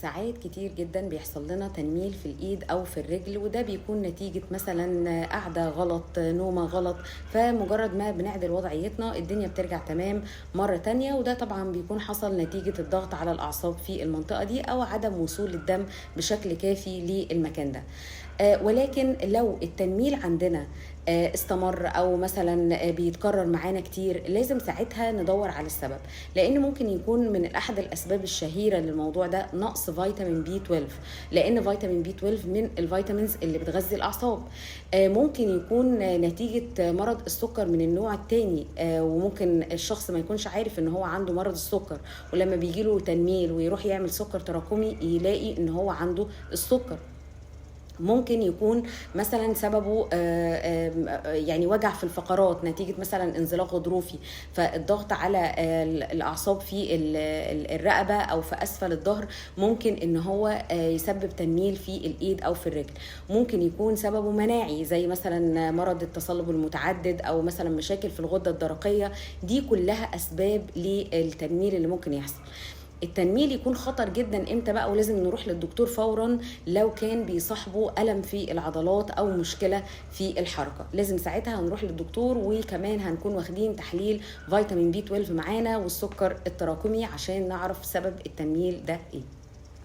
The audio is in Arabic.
ساعات كتير جدا بيحصل لنا تنميل في الايد او في الرجل، وده بيكون نتيجة مثلا قعدة غلط، نومة غلط. فمجرد ما بنعدل وضعيتنا الدنيا بترجع تمام مرة تانية، وده طبعا بيكون حصل نتيجة الضغط على الاعصاب في المنطقة دي او عدم وصول الدم بشكل كافي للمكان ده. ولكن لو التنميل عندنا استمر او مثلا بيتكرر معانا كتير، لازم ساعتها ندور على السبب، لان ممكن يكون من احد الاسباب الشهيره للموضوع ده نقص فيتامين بي 12، لان فيتامين بي 12 من الفيتامينز اللي بتغذي الاعصاب. ممكن يكون نتيجه مرض السكر من النوع الثاني، وممكن الشخص ما يكونش عارف ان هو عنده مرض السكر، ولما بيجيله تنميل ويروح يعمل سكر تراكمي يلاقي ان هو عنده السكر. ممكن يكون مثلا سببه يعني وجع في الفقرات نتيجة مثلا انزلاق غضروفي، فالضغط على الأعصاب في الرقبة أو في أسفل الظهر ممكن إن هو يسبب تنميل في الإيد أو في الرجل. ممكن يكون سببه مناعي زي مثلا مرض التصلب المتعدد أو مثلا مشاكل في الغدة الدرقية. دي كلها أسباب للتنميل اللي ممكن يحصل. التنميل يكون خطر جدا امتى بقى، ولازم نروح للدكتور فورا لو كان بيصاحبه ألم في العضلات او مشكلة في الحركة. لازم ساعتها هنروح للدكتور، وكمان هنكون واخدين تحليل فيتامين بي 12 معانا والسكر التراكمي عشان نعرف سبب التنميل ده ايه.